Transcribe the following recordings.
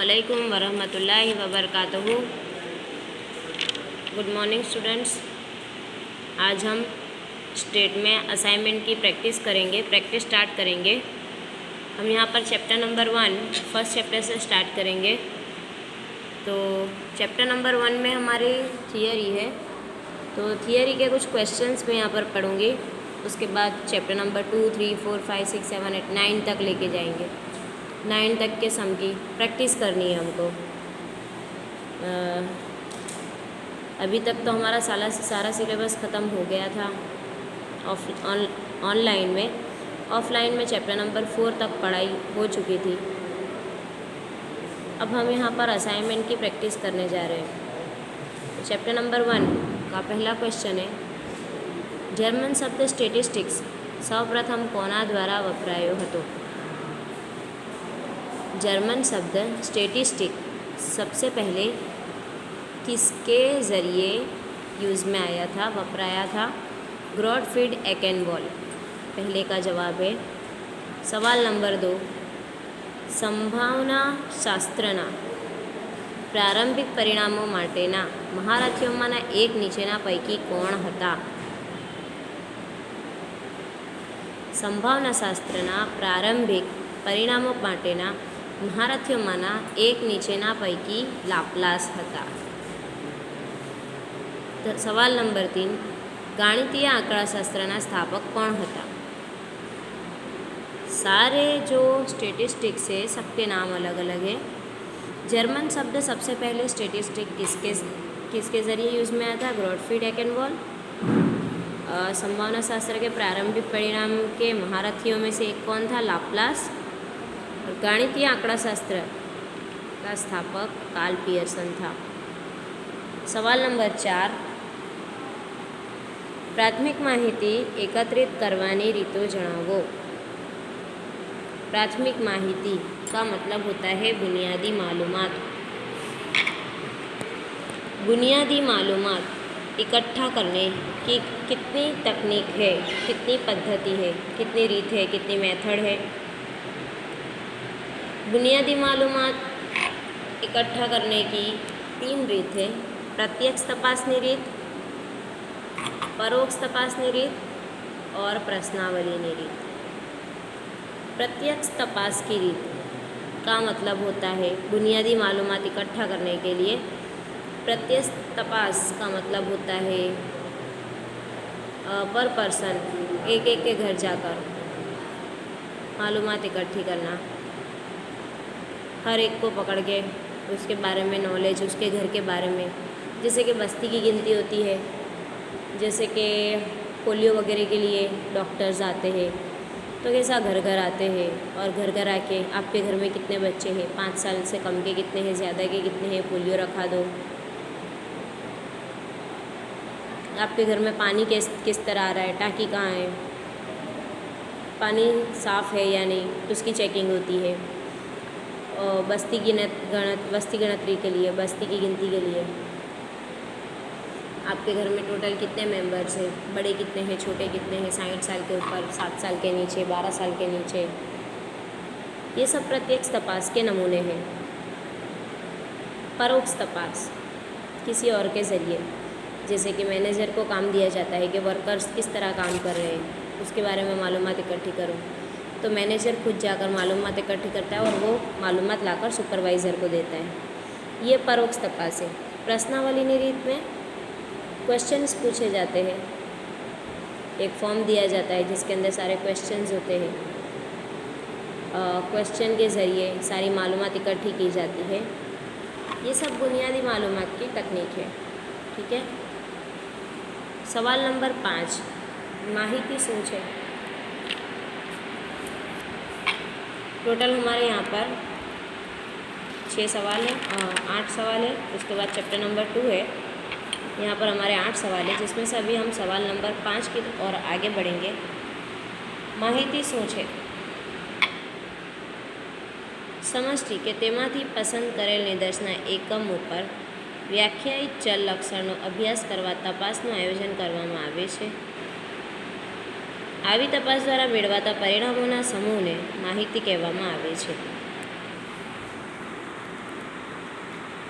अस्सलामुअलैकुम वरहमतुल्लाहि वबरकातुहू। Good morning students. आज हम स्टेट में असाइनमेंट की प्रैक्टिस स्टार्ट करेंगे। हम यहाँ पर चैप्टर नंबर 1 फर्स्ट चैप्टर से स्टार्ट करेंगे। तो चैप्टर नंबर 1 में हमारी थियरी है, तो थियरी के कुछ क्वेश्चंस मैं यहाँ पर पढ़ूँगी। उसके बाद चैप्टर नंबर 2, 3, 4, 5, 6, 7, 8, 9 तक लेके जाएंगे। 9 तक के सम की प्रैक्टिस करनी है हमको। अभी तक तो हमारा सारा सिलेबस ख़त्म हो गया था ऑनलाइन में। ऑफलाइन में चैप्टर नंबर 4 तक पढ़ाई हो चुकी थी। अब हम यहाँ पर असाइनमेंट की प्रैक्टिस करने जा रहे हैं। चैप्टर नंबर 1 का पहला क्वेश्चन है, जर्मन शब्द स्टेटिस्टिक्स सर्वप्रथम कोना द्वारा वपरायो हतो। जर्मन शब्द स्टेटिस्टिक सबसे पहले किसके ज़रिए यूज़ में आया था, वपराया था? गॉटफ्रीड एकेनबॉल पहले का जवाब है। सवाल नंबर 2, संभावना शास्त्रना प्रारंभिक परिणामों माटेना महारथीओमाना एक नीचेना पैकी कोण हता? संभावना शास्त्रना प्रारंभिक परिणामों माटेना महारथीओमाना एक नीचेना पैकी लाप्लास हता। सवाल नंबर 3, गणितीय आंकड़ाशास्त्रना स्थापक कौन हता? सारे जो स्टेटिस्टिक्स है सबके नाम अलग अलग है। जर्मन शब्द सबसे पहले स्टेटिस्टिक किसके ज़रिए यूज़ में आया था? गॉटफ्रीड एकेनबॉल। संभावना शास्त्र के प्रारंभिक परिणाम के महारथियों में से एक कौन था? लाप्लास। और गणितीय आंकड़ाशास्त्र का स्थापक कार्ल पियर्सन था। सवाल नंबर 4, प्राथमिक माहिती एकत्रित करवानी रीतो जणावो। प्राथमिक माहिती का मतलब होता है बुनियादी मालूमात। बुनियादी मालूमात इकट्ठा करने की कितनी तकनीक है, कितनी पद्धति है, कितनी रीत है, कितनी मेथड है? बुनियादी मालूमात इकट्ठा करने की 3 रीत है। प्रत्यक्ष तपासनी रीत, परोक्ष तपासनी रीत और प्रश्नावली रीत। प्रत्यक्ष तपास की रीत का मतलब होता है बुनियादी मालूमात इकट्ठा करने के लिए प्रत्यक्ष तपास का मतलब होता है पर पर्सन एक के घर जाकर मालूमात इकट्ठी करना, हर एक को पकड़ के उसके बारे में नॉलेज, उसके घर के बारे में। जैसे कि बस्ती की गिनती होती है, जैसे कि पोलियो वगैरह के लिए डॉक्टर्स आते हैं, तो कैसा घर घर आते हैं और घर घर आके आपके घर में कितने बच्चे हैं, 5 साल से कम के कितने हैं, ज़्यादा के कितने हैं, पोलियो रखा दो। आपके घर में पानी किस तरह आ रहा है, टाँकी कहाँ है, पानी साफ़ है या नहीं, उसकी चेकिंग होती है। और बस्ती गणतरी के लिए, बस्ती की गिनती के लिए आपके घर में टोटल कितने मेंबर्स हैं, बड़े कितने हैं, छोटे कितने हैं, 60 साल के ऊपर, 7 साल के नीचे, 12 साल के नीचे। ये सब प्रत्यक्ष तपास के नमूने हैं। परोक्ष तपास किसी और के ज़रिए, जैसे कि मैनेजर को काम दिया जाता है कि वर्कर्स किस तरह काम कर रहे हैं, उसके बारे में मालूमात इकट्ठी करो, तो मैनेजर खुद जाकर मालूमात इकट्ठी करता है और वो मालूमात लाकर सुपरवाइज़र को देता है। ये परोक्ष तपास है। प्रश्नावली रीत में क्वेश्चंस पूछे जाते हैं, एक फॉर्म दिया जाता है जिसके अंदर सारे क्वेश्चंस होते हैं। क्वेश्चन के ज़रिए सारी मालूमात इकट्ठी की जाती है। ये सब बुनियादी मालूमात की तकनीक है। ठीक है। सवाल नंबर 5, माहिती શું છે? टोटल हमारे यहाँ पर 6 सवाल है, 8 सवाल है। उसके बाद चैप्टर नंबर 2 है, यहाँ पर हमारे 8 सवाल है, जिसमें से अभी हम सवाल नंबर 5 की ओर आगे बढ़ेंगे। माहिती શું છે? समष्टि के तेमाथी पसंद करेल निदर्शना एकमों पर व्याख्यायित चल लक्षणों अभ्यास करवा तपासનું आयोजन કરવામાં આવે છે। આવી તપાસ દ્વારા મેળવાતા પરિણામોના સમૂહને માહિતી કહેવામાં આવે છે।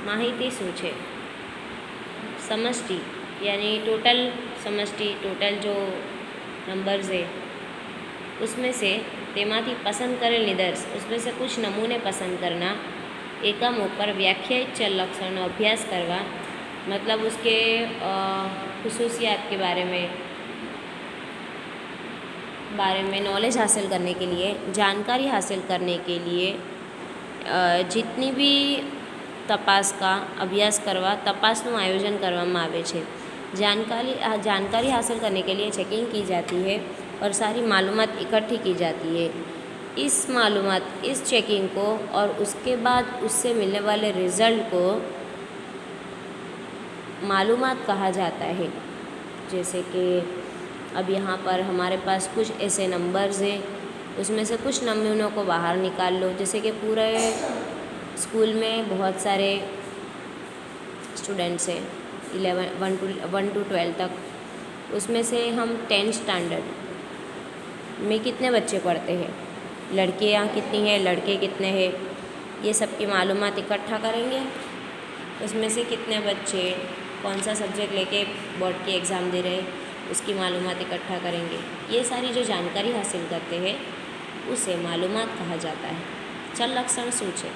माहिती શું છે? समष्टि यानी टोटल समष्टि, टोटल जो नंबर्स है उसमें से तेमाथी पसंद करेल निदर्श, उसमें से कुछ नमूने पसंद करना, एकमों पर व्याख्यायित चल लक्षणों अभ्यास करवा, मतलब उसके खुसूसियात के बारे में नॉलेज हासिल करने के लिए, जानकारी हासिल करने के लिए जितनी भी तपास का अभ्यास करवा, तपासનું आयोजन કરવામાં આવે છે। जानकारी हासिल करने के लिए चेकिंग की जाती है और सारी मालूमात इकट्ठी की जाती है। इस मालूमात, इस चेकिंग को और उसके बाद उससे मिलने वाले रिज़ल्ट को मालूमात कहा जाता है। जैसे कि अब यहाँ पर हमारे पास कुछ ऐसे नंबर्स हैं, उसमें से कुछ नमूनों को बाहर निकाल लो। जैसे कि पूरे स्कूल में बहुत सारे स्टूडेंट्स हैं, 1 to 12 तक, उसमें से हम 10th स्टैंडर्ड में कितने बच्चे पढ़ते हैं, लड़कियाँ कितनी हैं, लड़के कितने हैं, ये सब की मालूमात इकट्ठा करेंगे। उसमें से कितने बच्चे कौन सा सब्जेक्ट लेके बोर्ड की एग्ज़ाम दे रहे हैं, उसकी मालूमात इकट्ठा करेंगे। ये सारी जो जानकारी हासिल करते हैं उसे मालूमात कहा जाता है। चल लक्षण શું છે?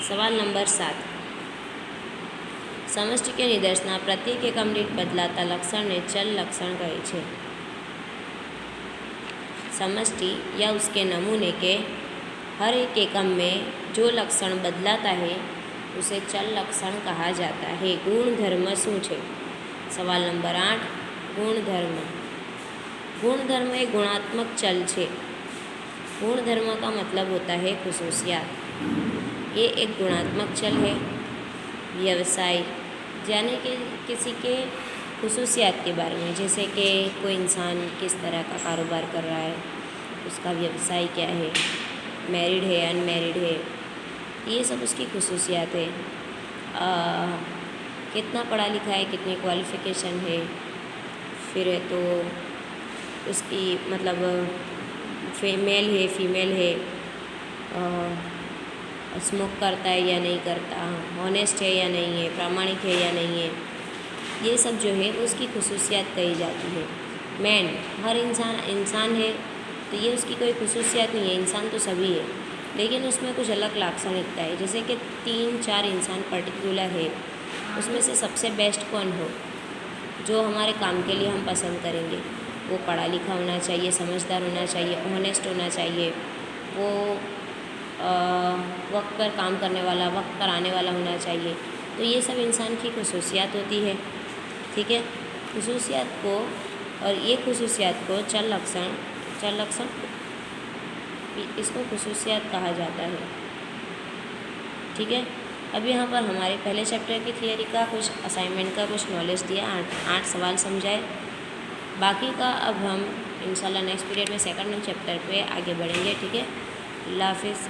सवाल नंबर 7, समष्टि के निदर्शना प्रत्येक एकम दीठ बदलाता लक्षण ने चल लक्षण कहे છે। समष्टि या उसके नमूने के हर एक एकम में जो लक्षण बदलाता है उसे चल लक्षण कहा जाता है। गुणधर्म શું છે? सवाल नंबर 8, गुणधर्म। गुणधर्म एक गुणात्मक चल है। गुणधर्म का मतलब होता है खुसूसियात। ये एक गुणात्मक चल है। व्यवसाय यानी कि किसी के खुसूसियात के बारे में, जैसे कि कोई इंसान किस तरह का कारोबार कर रहा है, उसका व्यवसाय क्या है, मैरिड है, अनमैरिड है, ये सब उसकी खुसूसियात है। कितना पढ़ा लिखा है, कितनी क्वालिफ़िकेशन है, फिर है तो उसकी मतलब मेल है, फीमेल है, स्मोक करता है या नहीं करता, ऑनेस्ट है या नहीं है, प्रामाणिक है या नहीं है, ये सब जो है उसकी खुसूसियात कही जाती है। मैन, हर इंसान है तो ये उसकी कोई खुसूसियात नहीं है, इंसान तो सभी है, लेकिन उसमें कुछ अलग लाक्षणिकता है। जैसे कि 3-4 इंसान पर्टिकुलर है, उसमें से सबसे बेस्ट कौन हो, जो हमारे काम के लिए हम पसंद करेंगे, वो पढ़ा लिखा होना चाहिए, समझदार होना चाहिए, ऑनेस्ट होना चाहिए, वो वक्त पर काम करने वाला, वक्त पर आने वाला होना चाहिए। तो ये सब इंसान की खुसूसियात होती है। ठीक है, खुसूसियात को, और ये खुसूसियात को चल लक्षण इसको खुसूसियात कहा जाता है। ठीक है, अब यहाँ पर हमारे पहले चैप्टर की थियरी का कुछ असाइनमेंट का कुछ नॉलेज दिया, 8 सवाल समझाए। बाकी का अब हम इंशाल्लाह नेक्स्ट पीरियड में सेकंड चैप्टर पे आगे बढ़ेंगे। ठीक है, अल्लाह हाफिज़।